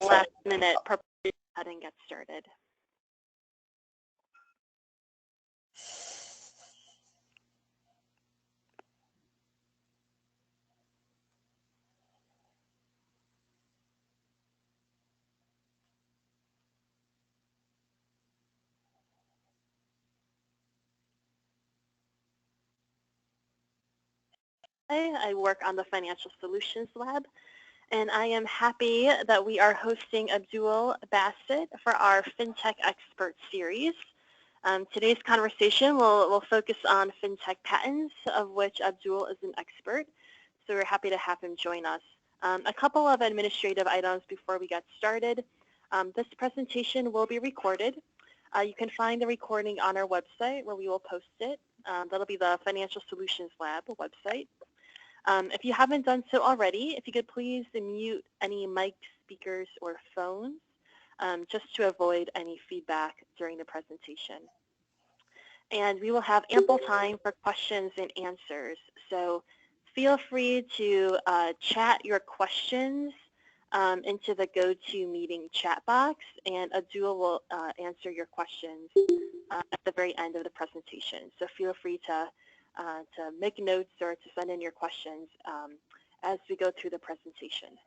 last minute preparation and get started. I work on the Financial Solutions Lab, and I am happy that we are hosting Abdul Basit for our FinTech Expert Series. Today's conversation will focus on FinTech patents, of which Abdul is an expert, so we're happy to have him join us. A couple of administrative items before we get started. This presentation will be recorded. You can find the recording on our website where we will post it. That'll be the Financial Solutions Lab website. If you haven't done so already, if you could please mute any mic, speakers, or phones just to avoid any feedback during the presentation. And we will have ample time for questions and answers. So feel free to chat your questions into the GoToMeeting chat box, and Abdul will answer your questions at the very end of the presentation. So feel free to make notes or to send in your questions as we go through the presentation.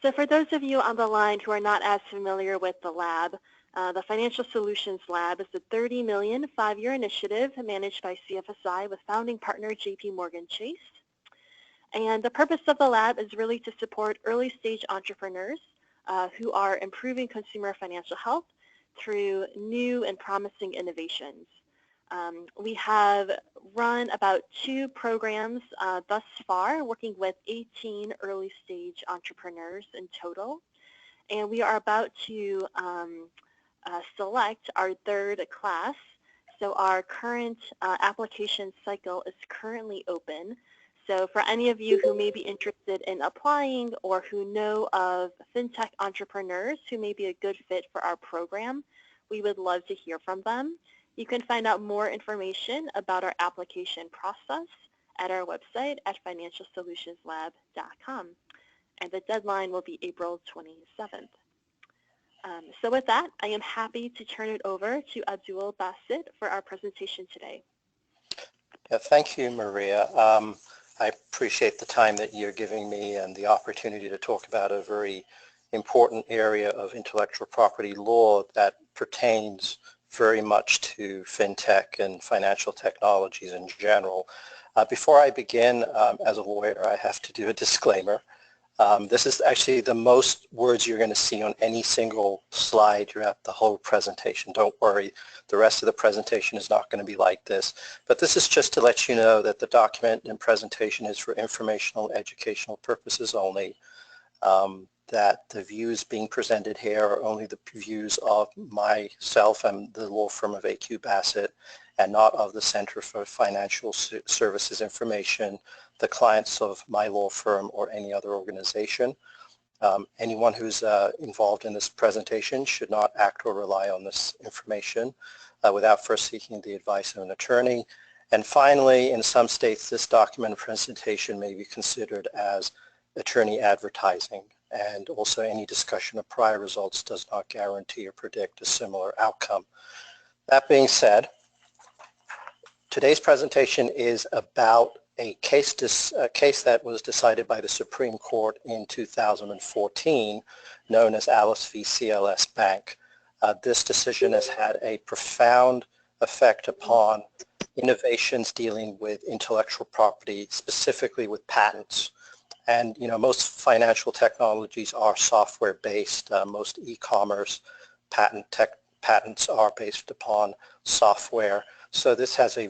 So for those of you on the line who are not as familiar with the lab, the Financial Solutions Lab is a $30 million 5-year initiative managed by CFSI with founding partner JP Morgan Chase. And the purpose of the lab is really to support early stage entrepreneurs who are improving consumer financial health through new and promising innovations. We have run about 2 programs thus far, working with 18 early stage entrepreneurs in total. And we are about to select our 3rd class. So our current application cycle is currently open. So for any of you who may be interested in applying or who know of FinTech entrepreneurs who may be a good fit for our program, we would love to hear from them. You can find out more information about our application process at our website at financialsolutionslab.com. And the deadline will be April 27th. So with that, I am happy to turn it over to Abdul Basit for our presentation today. Yeah, thank you, Maria. I appreciate the time that you're giving me and the opportunity to talk about a very important area of intellectual property law that pertains very much to FinTech and financial technologies in general. Before I begin, as a lawyer, I have to do a disclaimer. This is actually the most words you're going to see on any single slide throughout the whole presentation. Don't worry, the rest of the presentation is not going to be like this. But this is just to let you know that the document and presentation is for informational and educational purposes only. That the views being presented here are only the views of myself and the law firm of AQ Bassett, and not of the Center for Financial Services Information, the clients of my law firm, or any other organization. Anyone who's involved in this presentation should not act or rely on this information without first seeking the advice of an attorney. And finally, in some states, this document presentation may be considered as attorney advertising. And also any discussion of prior results does not guarantee or predict a similar outcome. That being said, today's presentation is about a case that was decided by the Supreme Court in 2014, known as Alice v. CLS Bank. This decision has had a profound effect upon innovations dealing with intellectual property, specifically with patents. And most financial technologies are software-based. Most e-commerce patents are based upon software. So this has a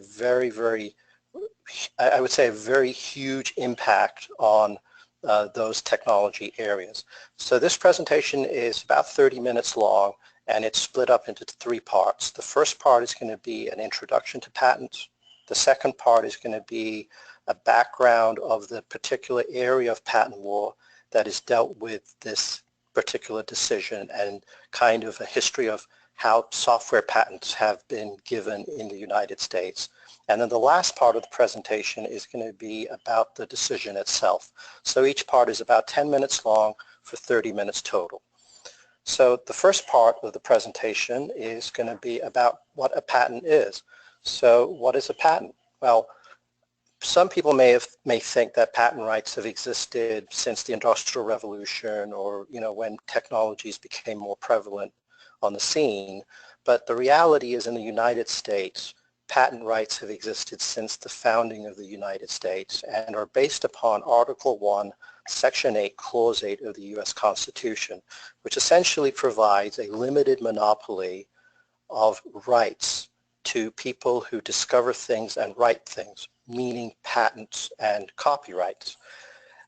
I would say a very huge impact on those technology areas. So this presentation is about 30 minutes long, and it's split up into 3 parts. The first part is going to be an introduction to patents. The second part is going to be a background of the particular area of patent law that is dealt with this particular decision, and kind of a history of how software patents have been given in the United States. And then the last part of the presentation is going to be about the decision itself. So each part is about 10 minutes long, for 30 minutes total. So the first part of the presentation is going to be about what a patent is. So what is a patent? Well, some people may think that patent rights have existed since the Industrial Revolution, or when technologies became more prevalent on the scene. But the reality is, in the United States, patent rights have existed since the founding of the United States and are based upon Article 1, Section 8, Clause 8 of the U.S. Constitution, which essentially provides a limited monopoly of rights to people who discover things and write things, meaning patents and copyrights.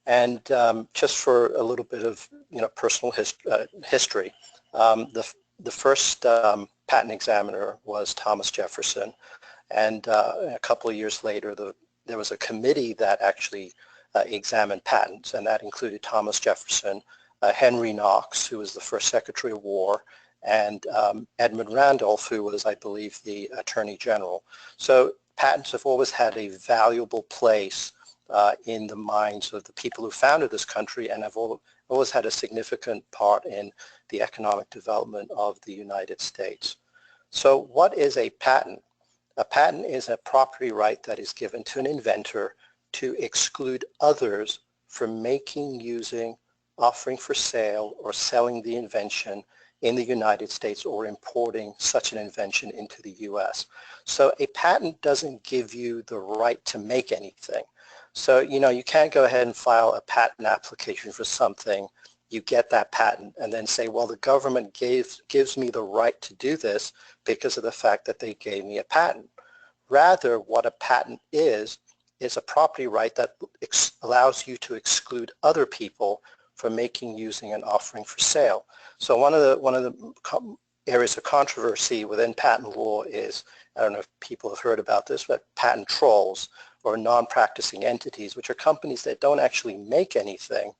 And just for a little bit of personal history, the first patent examiner was Thomas Jefferson, and a couple of years later there was a committee that actually examined patents, and that included Thomas Jefferson, Henry Knox, who was the first Secretary of War, and Edmund Randolph, who was, I believe, the Attorney General. So patents have always had a valuable place in the minds of the people who founded this country, and have always had a significant part in the economic development of the United States. So what is a patent? A patent is a property right that is given to an inventor to exclude others from making, using, offering for sale, or selling the invention in the United States, or importing such an invention into the U.S. So a patent doesn't give you the right to make anything. So, you can't go ahead and file a patent application for something, you get that patent, and then say, well, the government gives me the right to do this because of the fact that they gave me a patent. Rather, what a patent is a property right that allows you to exclude other people from making, using, and offering for sale. So one of the areas of controversy within patent law is, I don't know if people have heard about this, but patent trolls, or non-practicing entities, which are companies that don't actually make anything,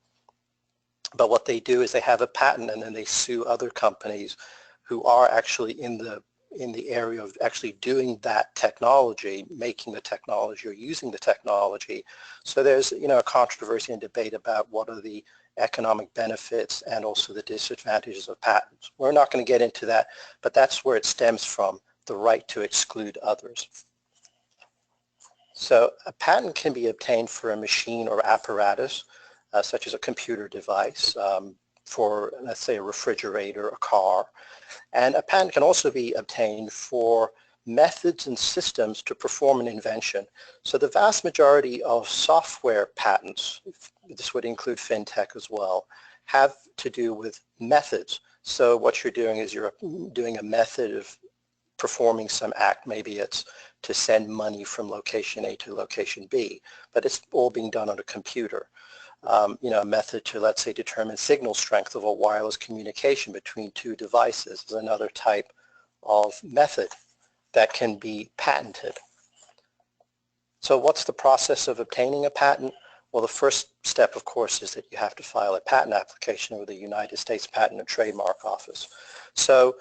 but what they do is they have a patent and then they sue other companies who are actually in the area of actually doing that technology, making the technology or using the technology. So there's a controversy and debate about what are the economic benefits and also the disadvantages of patents. We're not going to get into that, but that's where it stems from, the right to exclude others. So a patent can be obtained for a machine or apparatus, such as a computer device, for, let's say, a refrigerator, a car. And a patent can also be obtained for methods and systems to perform an invention. So the vast majority of software patents, this would include Fintech as well, have to do with methods. So what you're doing is you're doing a method of performing some act. Maybe it's to send money from location A to location B, but it's all being done on a computer. A method to, let's say, determine signal strength of a wireless communication between two devices is another type of method that can be patented. So what's the process of obtaining a patent? Well, the first step, of course, is that you have to file a patent application with the United States Patent and Trademark Office. So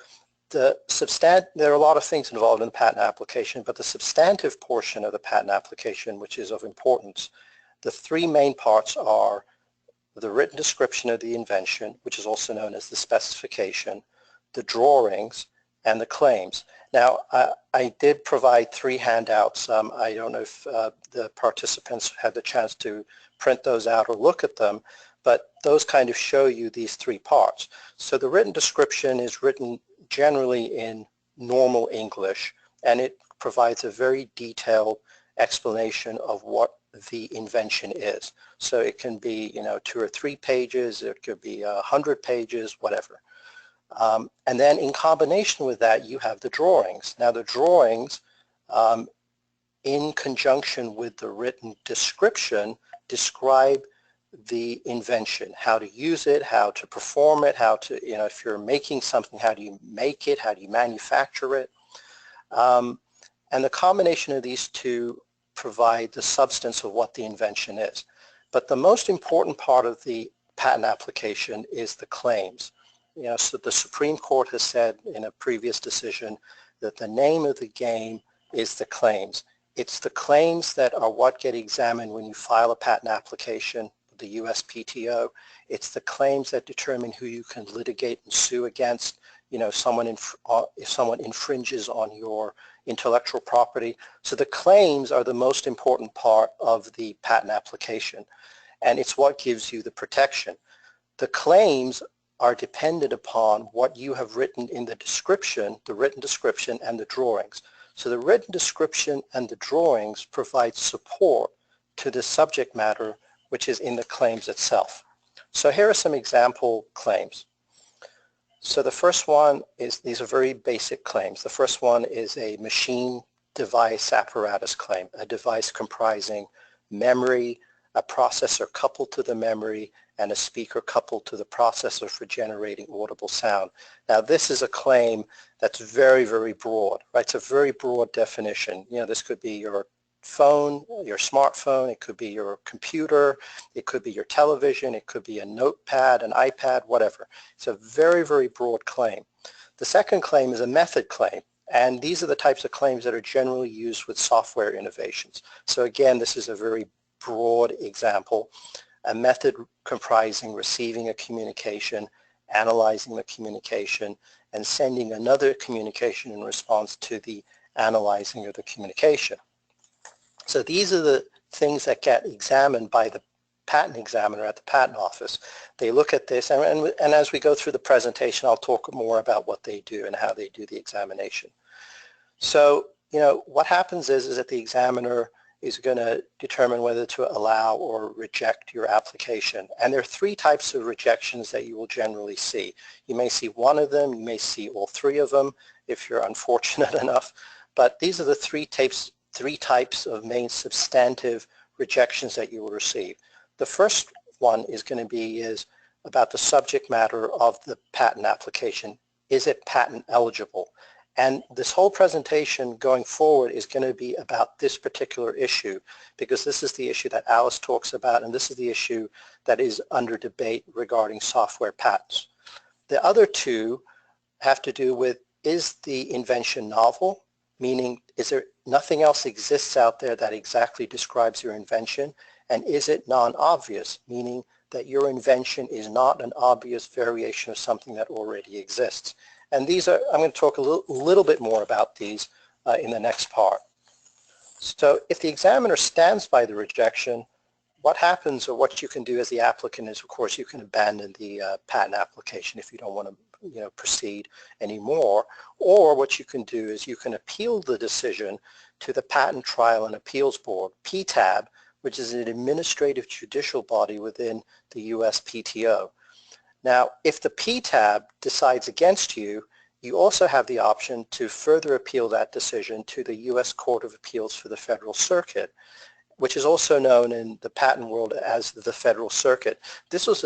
there are a lot of things involved in the patent application, but the substantive portion of the patent application, which is of importance, the three main parts are the written description of the invention, which is also known as the specification, the drawings, and the claims. Now, I did provide 3 handouts. I don't know if the participants had the chance to print those out or look at them, but those kind of show you these 3 parts. So the written description is written generally in normal English, and it provides a very detailed explanation of what the invention is. So it can be 2 or 3 pages, it could be 100 pages, whatever. And then in combination with that, you have the drawings. Now the drawings, in conjunction with the written description, describe the invention, how to use it, how to perform it, how to, if you're making something, how do you make it, how do you manufacture it. And the combination of these two provide the substance of what the invention is. But the most important part of the patent application is the claims. So the Supreme Court has said in a previous decision that the name of the game is the claims. It's the claims that are what get examined when you file a patent application with the USPTO. It's the claims that determine who you can litigate and sue against. You know, if someone infringes on your intellectual property. So the claims are the most important part of the patent application, and it's what gives you the protection. The claims are dependent upon what you have written in the description, the written description, and the drawings. So the written description and the drawings provide support to the subject matter which is in the claims itself. So here are some example claims. So the first one is, these are very basic claims. The first one is a machine device apparatus claim, a device comprising memory, a processor coupled to the memory, and a speaker coupled to the processor for generating audible sound. Now this is a claim that's very, very broad, right? It's a very broad definition. You know, this could be your phone, your smartphone, it could be your computer, it could be your television, it could be a notepad, an iPad, whatever. It's a very, very broad claim. The second claim is a method claim, and these are the types of claims that are generally used with software innovations. So again, this is a very broad example. A method comprising receiving a communication, analyzing the communication, and sending another communication in response to the analyzing of the communication. So these are the things that get examined by the patent examiner at the patent office. They look at this, and as we go through the presentation, I'll talk more about what they do and how they do the examination. So, you know, what happens is that the examiner is going to determine whether to allow or reject your application. And there are three types of rejections that you will generally see. You may see one of them, you may see all three of them if you're unfortunate enough, but these are the three types of main substantive rejections that you will receive. The first one is going to be about the subject matter of the patent application. Is it patent eligible? And this whole presentation going forward is going to be about this particular issue, because this is the issue that Alice talks about, and this is the issue that is under debate regarding software patents. The other two have to do with, is the invention novel? Meaning, is there nothing else exists out there that exactly describes your invention? And is it non-obvious? Meaning that your invention is not an obvious variation of something that already exists. And these are, I'm going to talk a little bit more about these in the next part. So if the examiner stands by the rejection, what happens, or what you can do as the applicant is, of course, you can abandon the patent application if you don't want to proceed anymore. Or what you can do is you can appeal the decision to the Patent Trial and Appeals Board, PTAB, which is an administrative judicial body within the USPTO. Now, if the PTAB decides against you, you also have the option to further appeal that decision to the U.S. Court of Appeals for the Federal Circuit, which is also known in the patent world as the Federal Circuit. This is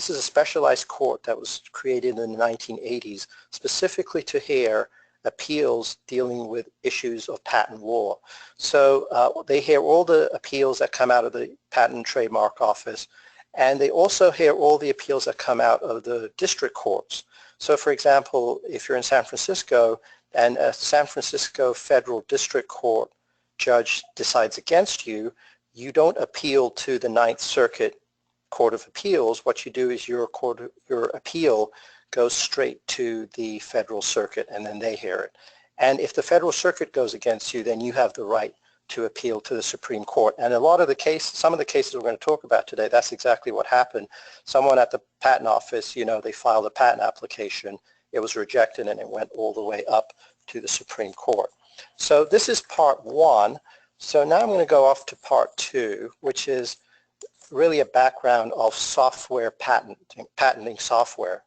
a specialized court that was created in the 1980s specifically to hear appeals dealing with issues of patent law. So they hear all the appeals that come out of the Patent and Trademark Office, and they also hear all the appeals that come out of the district courts. So for example, if you're in San Francisco and a San Francisco Federal District Court judge decides against you, you don't appeal to the Ninth Circuit Court of Appeals. What you do is your appeal goes straight to the Federal Circuit, and then they hear it. And if the Federal Circuit goes against you, then you have the right to appeal to the Supreme Court. And a lot of the cases, some of the cases we're going to talk about today, that's exactly what happened. Someone at the patent office, they filed a patent application, it was rejected, and it went all the way up to the Supreme Court. So this is part one. So now I'm going to go off to part two, which is really a background of software patenting software,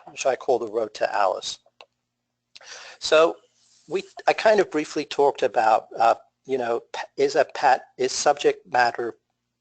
which I call the road to Alice. So I kind of briefly talked about is subject matter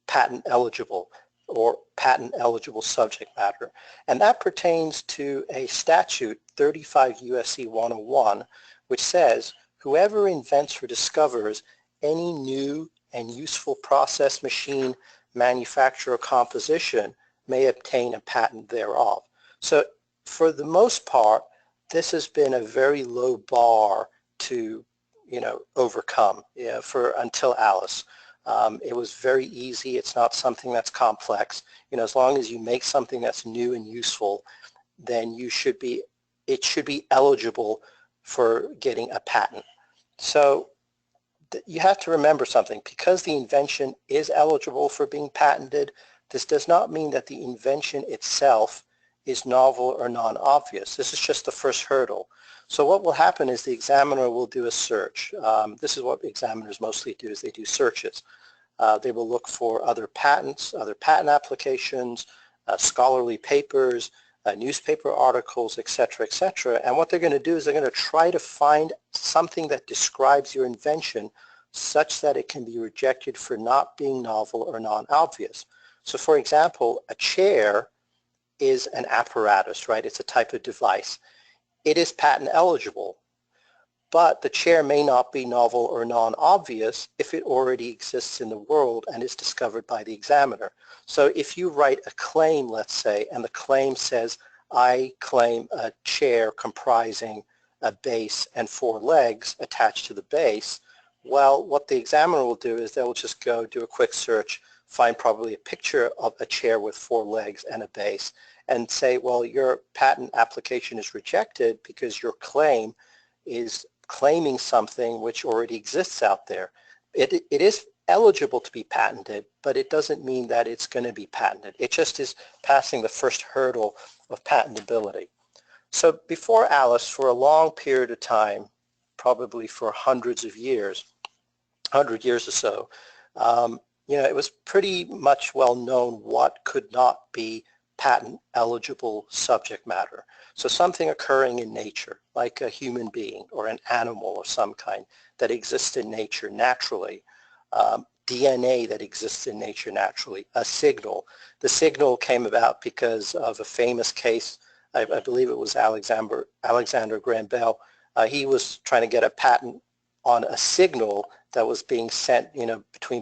patent eligible, or patent eligible subject matter. And that pertains to a statute, 35 U.S.C. 101, which says, whoever invents or discovers any new and useful process, machine, manufacture, or composition may obtain a patent thereof. So for the most part, this has been a very low bar to overcome until Alice. It was very easy. It's not something that's complex. As long as you make something that's new and useful, then it should be eligible for getting a patent. So you have to remember something. Because the invention is eligible for being patented, this does not mean that the invention itself is novel or non-obvious. This is just the first hurdle. So what will happen is the examiner will do a search. This is what examiners mostly do, is they do searches. They will look for other patents, other patent applications, scholarly papers, newspaper articles, etc., etc. And what they're going to do is they're going to try to find something that describes your invention such that it can be rejected for not being novel or non-obvious. So for example, a chair is an apparatus, right? It's a type of device. It is patent eligible, but the chair may not be novel or non-obvious if it already exists in the world and is discovered by the examiner. So if you write a claim, let's say, and the claim says, I claim a chair comprising a base and 4 legs attached to the base, well, what the examiner will do is they will just go do a quick search, find probably a picture of a chair with 4 legs and a base, and say, well, your patent application is rejected because your claim is claiming something which already exists out there. It is eligible to be patented, but it doesn't mean that it's going to be patented. It just is passing the first hurdle of patentability. So before Alice, for a long period of time, probably for hundreds of years, 100 years or so, it was pretty much well known what could not be patent eligible subject matter. So something occurring in nature, like a human being or an animal of some kind that exists in nature naturally, DNA that exists in nature naturally, a signal. The signal came about because of a famous case, I believe it was Alexander Graham Bell. He was trying to get a patent on a signal that was being sent,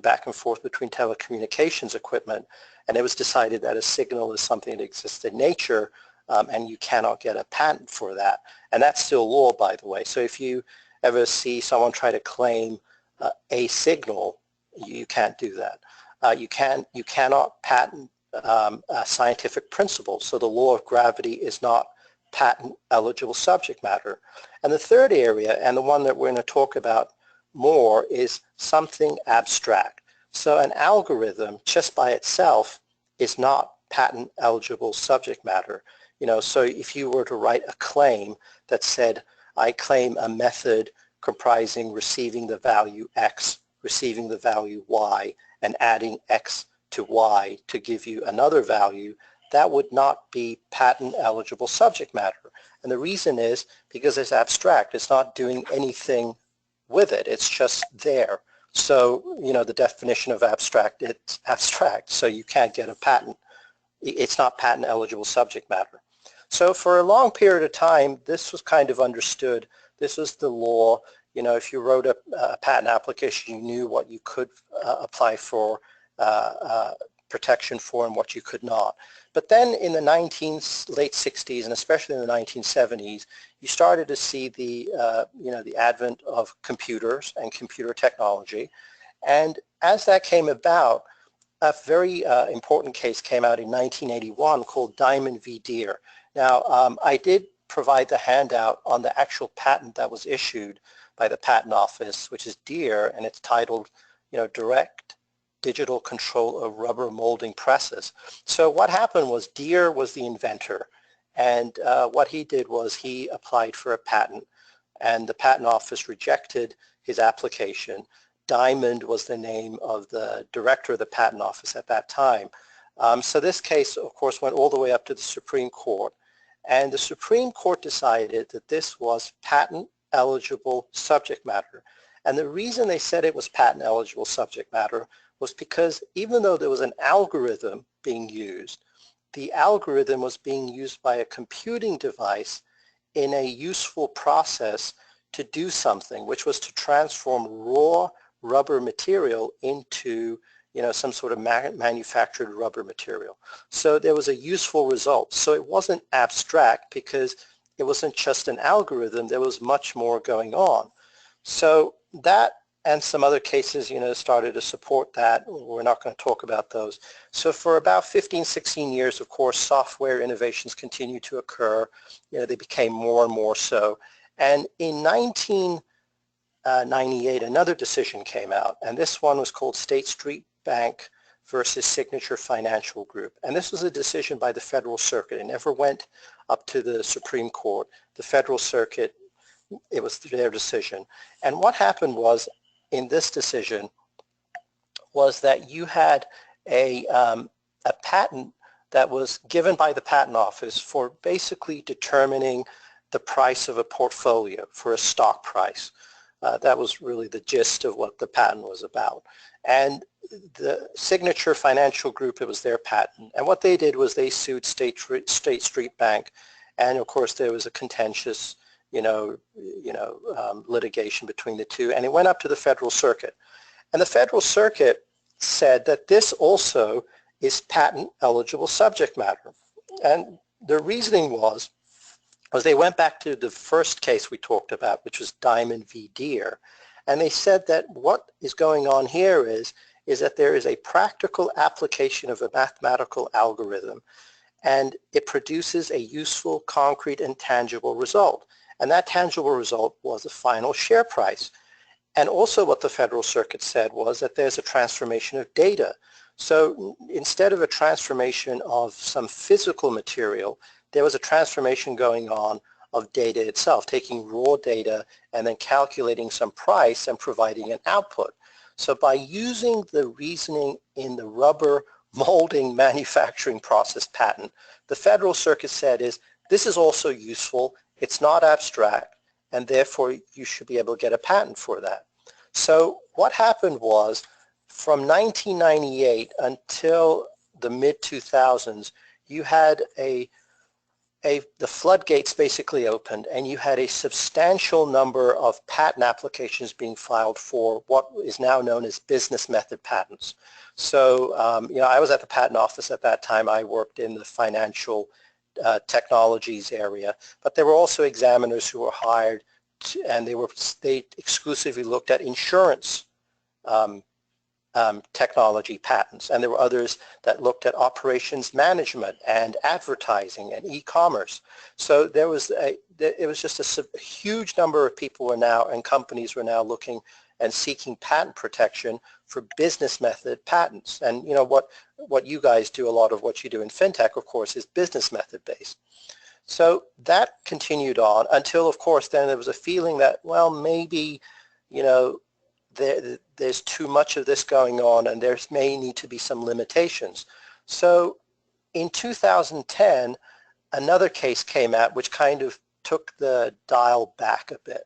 back and forth between telecommunications equipment, and it was decided that a signal is something that exists in nature, and you cannot get a patent for that. And that's still law, by the way. So if you ever see someone try to claim a signal, you can't do that. You cannot patent a scientific principle. So the law of gravity is not patent eligible subject matter. And the third area, and the one that we're going to talk about more, is something abstract. So an algorithm just by itself is not patent eligible subject matter. So if you were to write a claim that said, I claim a method comprising receiving the value X, receiving the value Y, and adding X to Y to give you another value, that would not be patent eligible subject matter. And the reason is because it's abstract. It's not doing anything with it. It's just there. So, the definition of abstract, it's abstract. So you can't get a patent. It's not patent eligible subject matter. So for a long period of time, this was kind of understood. This was the law. If you wrote a patent application, you knew what you could apply for protection for and what you could not. But then in the late 60s and especially in the 1970s, you started to see the advent of computers and computer technology. And as that came about, a very important case came out in 1981 called Diamond v. Deere. Now, I did provide the handout on the actual patent that was issued by the Patent Office, which is Deere, and it's titled, Direct Digital Control of Rubber Molding Presses. So what happened was Deere was the inventor, and what he did was he applied for a patent, and the Patent Office rejected his application. Diamond was the name of the director of the Patent Office at that time. So this case, of course, went all the way up to the Supreme Court, and the Supreme Court decided that this was patent eligible subject matter. And the reason they said it was patent eligible subject matter was because even though there was an algorithm being used, the algorithm was being used by a computing device in a useful process to do something, which was to transform raw rubber material into some sort of manufactured rubber material. So there was a useful result. So it wasn't abstract because it wasn't just an algorithm, there was much more going on. So that and some other cases, started to support that. We're not going to talk about those. So for about 15, 16 years, of course, software innovations continued to occur. They became more and more so. And in 1998, another decision came out, and this one was called State Street Bank versus Signature Financial Group. And this was a decision by the Federal Circuit. It never went up to the Supreme Court. The Federal Circuit, it was their decision. And what happened was, in this decision, was that you had a patent that was given by the Patent Office for basically determining the price of a portfolio for a stock price. That was really the gist of what the patent was about. And the Signature Financial Group, it was their patent. And what they did was they sued State Street Bank. And of course, there was a contentious, litigation between the two. And it went up to the Federal Circuit. And the Federal Circuit said that this also is patent eligible subject matter. And the reasoning was they went back to the first case we talked about, which was Diamond v. Deere. And they said that what is going on here is that there is a practical application of a mathematical algorithm, and it produces a useful, concrete, and tangible result. And that tangible result was the final share price. And also what the Federal Circuit said was that there's a transformation of data. So instead of a transformation of some physical material, there was a transformation going on of data itself, taking raw data and then calculating some price and providing an output. So by using the reasoning in the rubber molding manufacturing process patent, the Federal Circuit said this is also useful, it's not abstract, and therefore you should be able to get a patent for that. So what happened was, from 1998 until the mid-2000s, you had the floodgates basically opened, and you had a substantial number of patent applications being filed for what is now known as business method patents. So, I was at the Patent Office at that time. I worked in the financial technologies area, but there were also examiners who were hired and they exclusively looked at insurance technology patents, and there were others that looked at operations management and advertising and e-commerce. So it was just a huge number of people were now, and companies were now looking and seeking patent protection for business method patents. And what you guys do, a lot of what you do in Fintech, of course, is business method based. So that continued on until, of course, then there was a feeling that, well, maybe, there's too much of this going on and there may need to be some limitations. So in 2010, another case came out which kind of took the dial back a bit.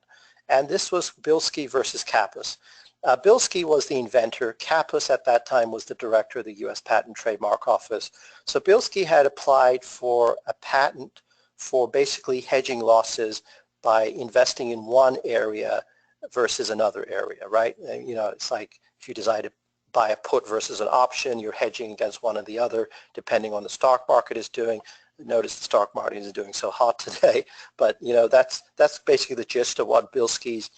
And this was Bilski versus Kappas. Bilski was the inventor. Kappas at that time was the director of the U.S. Patent and Trademark Office. So Bilski had applied for a patent for basically hedging losses by investing in one area versus another area, right? And, it's like if you decide to buy a put versus an option, you're hedging against one or the other depending on the stock market is doing. Notice the stock market is doing so hot today, but that's basically the gist of what Bilski's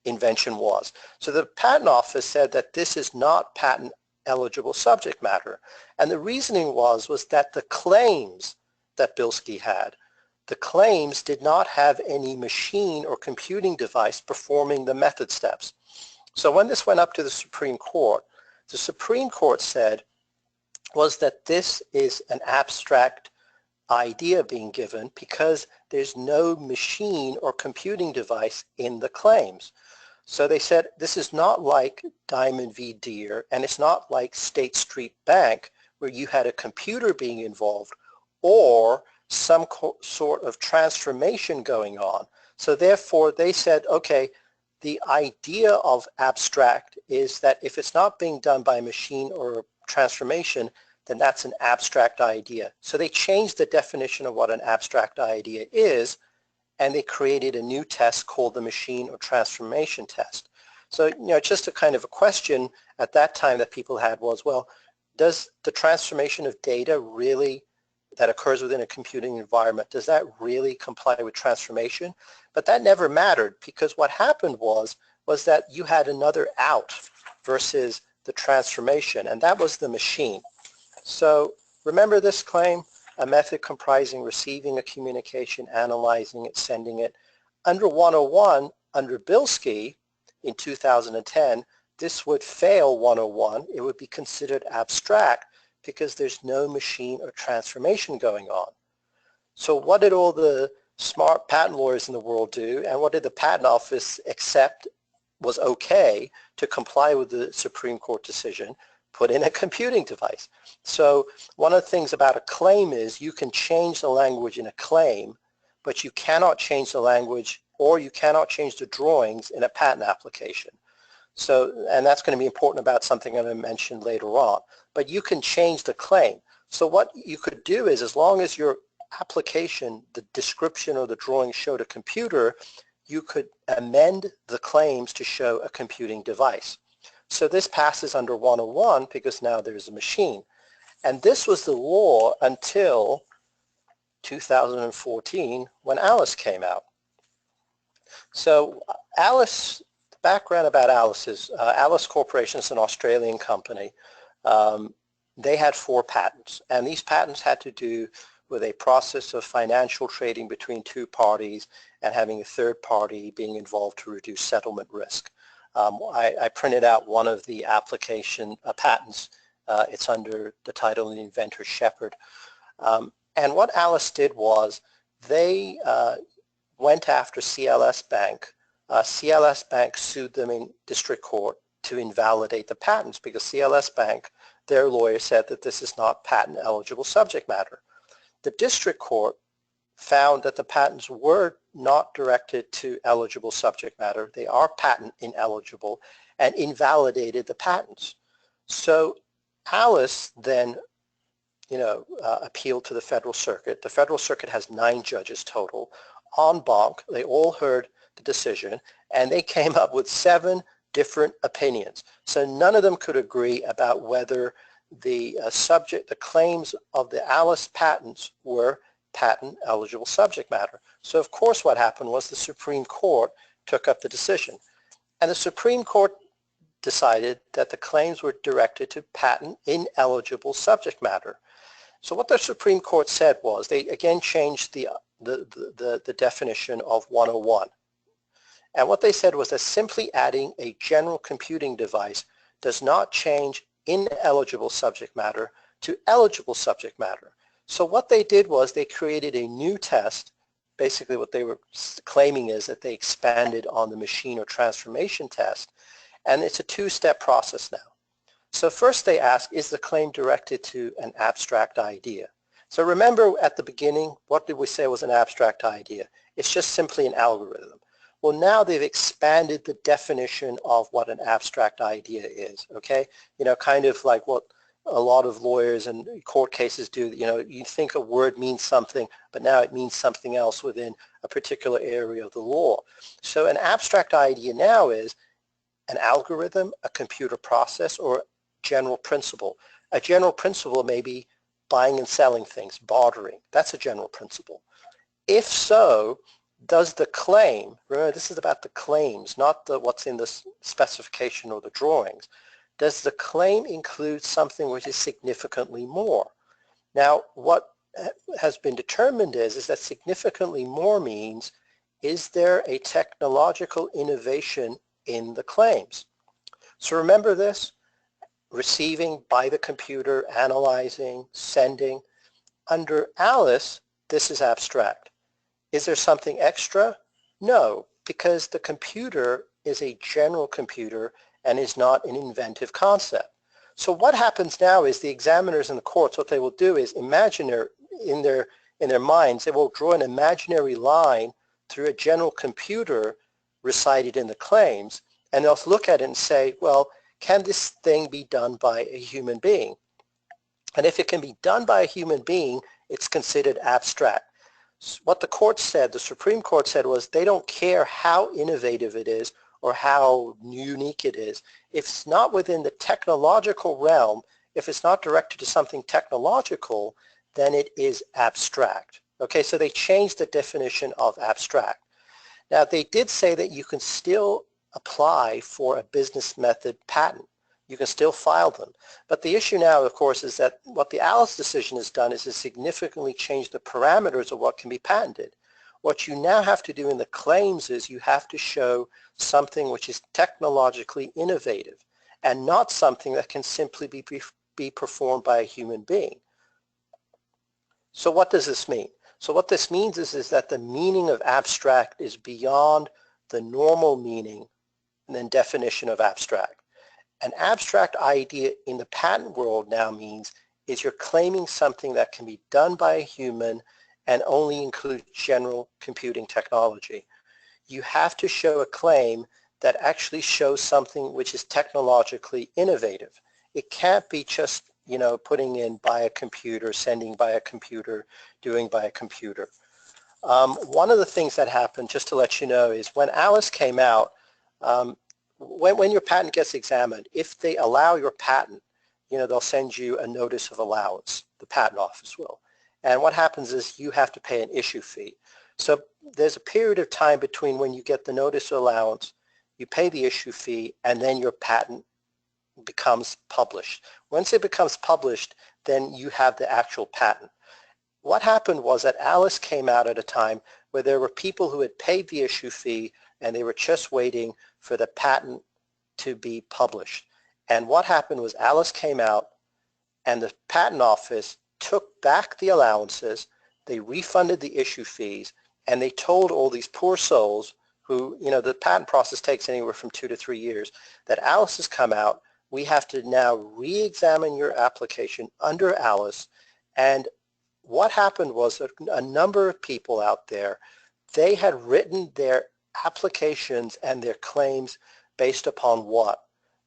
invention was. So the Patent Office said that this is not patent eligible subject matter, and the reasoning was that the claims that Bilski had, the claims did not have any machine or computing device performing the method steps. So when this went up to the Supreme Court said was that this is an abstract idea being given because there's no machine or computing device in the claims. So they said this is not like Diamond v. Deere, and it's not like State Street Bank where you had a computer being involved or some sort of transformation going on. So therefore they said, okay, the idea of abstract is that if it's not being done by a machine or transformation, then that's an abstract idea. So they changed the definition of what an abstract idea is, and they created a new test called the machine or transformation test. So, just a kind of a question at that time that people had was, well, does the transformation of data really that occurs within a computing environment, does that really comply with transformation? But that never mattered, because what happened was was that you had another out versus the transformation, and that was the machine. So remember this claim, a method comprising receiving a communication, analyzing it, sending it. Under 101, under Bilski in 2010, this would fail 101. It would be considered abstract because there's no machine or transformation going on. So what did all the smart patent lawyers in the world do, and what did the Patent Office accept was okay to comply with the Supreme Court decision? Put in a computing device. So one of the things about a claim is you can change the language in a claim, but you cannot change the language or you cannot change the drawings in a patent application. So, and that's going to be important about something I'm going to mention later on. But you can change the claim. So what you could do is, as long as your application, the description or the drawing showed a computer, you could amend the claims to show a computing device. So this passes under 101 because now there's a machine. And this was the law until 2014 when Alice came out. So Alice, the background about Alice is Alice Corporation is an Australian company. They had 4 patents, and these patents had to do with a process of financial trading between 2 parties and having a third party being involved to reduce settlement risk. I printed out one of the application patents. It's under the title The Inventor Shepherd. And what Alice did was they went after CLS Bank. CLS Bank sued them in district court to invalidate the patents because CLS Bank, their lawyer, said that this is not patent eligible subject matter. The district court found that the patents were not directed to eligible subject matter. They are patent ineligible and invalidated the patents. So Alice then, appealed to the Federal Circuit. The Federal Circuit has 9 judges total. En banc, they all heard the decision, and they came up with 7 different opinions. So none of them could agree about whether the claims of the Alice patents were patent eligible subject matter. So of course what happened was the Supreme Court took up the decision. And the Supreme Court decided that the claims were directed to patent ineligible subject matter. So what the Supreme Court said was they again changed the definition of 101. And what they said was that simply adding a general computing device does not change ineligible subject matter to eligible subject matter. So what they did was they created a new test. Basically what they were claiming is that they expanded on the machine or transformation test, and it's a 2-step process now. So first they ask, is the claim directed to an abstract idea? So remember at the beginning, what did we say was an abstract idea? It's just simply an algorithm. Well, now they've expanded the definition of what an abstract idea is, okay? Kind of like what a lot of lawyers and court cases do. You think a word means something, but now it means something else within a particular area of the law. So an abstract idea now is an algorithm, a computer process, or general principle. A general principle may be buying and selling things, bartering. That's a general principle. If so, does the claim, remember this is about the claims, not what's in the specification or the drawings, does the claim include something which is significantly more? Now, what has been determined is that significantly more means, is there a technological innovation in the claims? So remember this, receiving by the computer, analyzing, sending. Under Alice, this is abstract. Is there something extra? No, because the computer is a general computer and is not an inventive concept. So what happens now is the examiners in the courts, what they will do is imagine in their minds, they will draw an imaginary line through a general computer recited in the claims, and they'll look at it and say, well, can this thing be done by a human being? And if it can be done by a human being, it's considered abstract. What the court said, the Supreme Court said, was they don't care how innovative it is or how unique it is. If it's not within the technological realm, if it's not directed to something technological, then it is abstract. Okay, so they changed the definition of abstract. Now, they did say that you can still apply for a business method patent. You can still file them. But the issue now, of course, is that what the Alice decision has done is to significantly change the parameters of what can be patented. What you now have to do in the claims is you have to show something which is technologically innovative and not something that can simply be performed by a human being. So what does this mean? So what this means is that the meaning of abstract is beyond the normal meaning and definition of abstract. An abstract idea in the patent world now means is you're claiming something that can be done by a human and only includes general computing technology. You have to show a claim that actually shows something which is technologically innovative. It can't be just, putting in by a computer, sending by a computer, doing by a computer. One of the things that happened, just to let you know, is when Alice came out, when your patent gets examined, if they allow your patent, they'll send you a notice of allowance, the patent office will. And what happens is you have to pay an issue fee. So there's a period of time between when you get the notice of allowance, you pay the issue fee, and then your patent becomes published. Once it becomes published, then you have the actual patent. What happened was that Alice came out at a time where there were people who had paid the issue fee and they were just waiting for the patent to be published. And what happened was Alice came out and the patent office took back the allowances, they refunded the issue fees, and they told all these poor souls who, the patent process takes anywhere from 2 to 3 years, that Alice has come out, we have to now re-examine your application under Alice. And what happened was that a number of people out there, they had written their applications and their claims based upon what?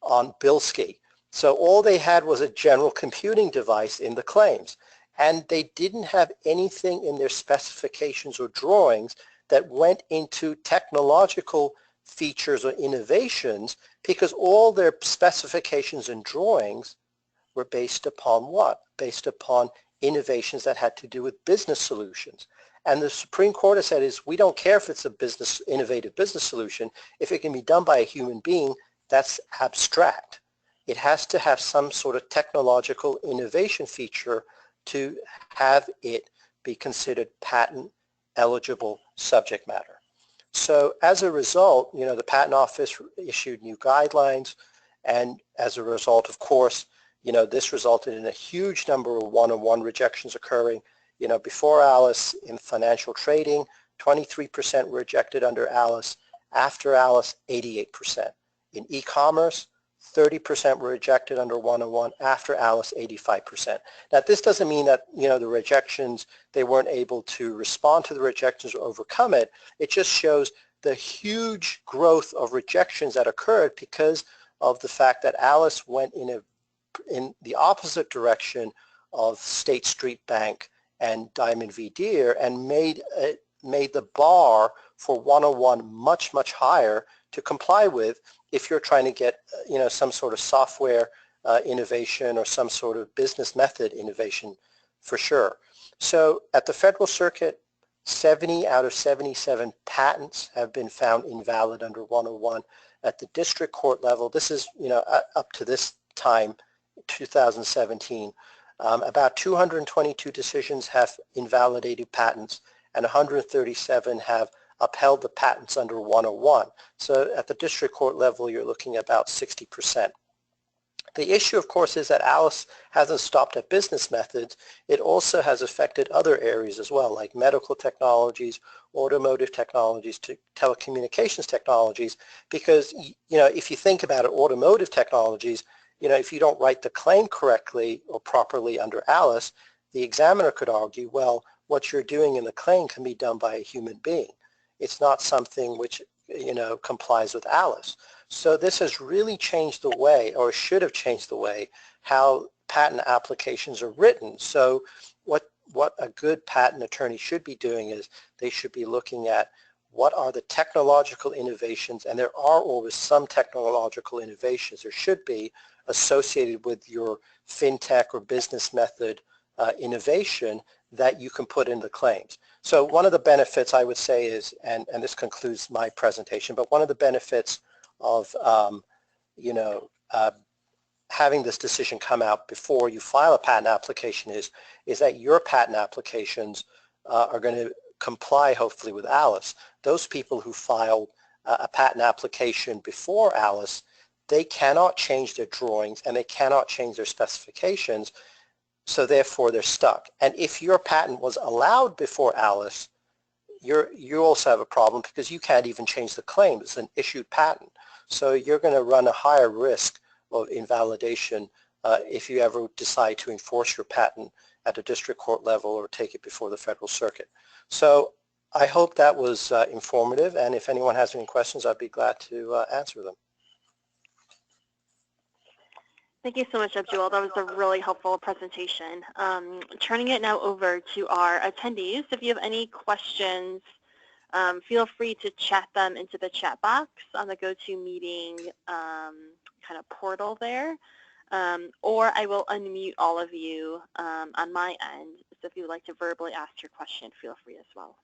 On Bilski. So all they had was a general computing device in the claims. And they didn't have anything in their specifications or drawings that went into technological features or innovations, because all their specifications and drawings were based upon what? Based upon innovations that had to do with business solutions. And the Supreme Court has said is we don't care if it's a innovative business solution. If it can be done by a human being, that's abstract. It has to have some sort of technological innovation feature to have it be considered patent eligible subject matter. So as a result, the Patent Office issued new guidelines, and as a result, of course, this resulted in a huge number of one-on-one rejections occurring. Before Alice in financial trading, 23% were rejected under Alice. After Alice, 88%. In e-commerce, 30% were rejected under one-on-one. After Alice, 85%. Now, this doesn't mean that, the rejections, they weren't able to respond to the rejections or overcome it. It just shows the huge growth of rejections that occurred because of the fact that Alice went in the opposite direction of State Street Bank and Diamond v. Deere and made the bar for one-on-one much, much higher to comply with if you're trying to get, some sort of software innovation or some sort of business method innovation for sure. So at the Federal Circuit, 70 out of 77 patents have been found invalid under 101. At the district court level, this is, up to this time, 2017, about 222 decisions have invalidated patents and 137 have upheld the patents under 101. So at the district court level, you're looking at about 60%. The issue, of course, is that Alice hasn't stopped at business methods. It also has affected other areas as well, like medical technologies, automotive technologies, telecommunications technologies, because, if you think about it, automotive technologies, if you don't write the claim correctly or properly under Alice, the examiner could argue, well, what you're doing in the claim can be done by a human being. It's not something which, complies with Alice. So this has really changed the way, or should have changed the way, how patent applications are written. So what a good patent attorney should be doing is they should be looking at what are the technological innovations, and there are always some technological innovations, there should be, associated with your fintech or business method innovation that you can put in the claims. So one of the benefits I would say is, and this concludes my presentation, but one of the benefits of, you know, having this decision come out before you file a patent application is that your patent applications are going to comply, hopefully, with Alice. Those people who filed a patent application before Alice, they cannot change their drawings and they cannot change their specifications, so therefore they're stuck. And if your patent was allowed before Alice, you also have a problem because you can't even change the claim. It's an issued patent. So you're going to run a higher risk of invalidation if you ever decide to enforce your patent at a district court level or take it before the Federal Circuit. So I hope that was informative, and if anyone has any questions, I'd be glad to answer them. Thank you so much, Abdul. That was a really helpful presentation. Turning it now over to our attendees. If you have any questions, feel free to chat them into the chat box on the GoToMeeting kind of portal there, or I will unmute all of you on my end. So if you would like to verbally ask your question, feel free as well.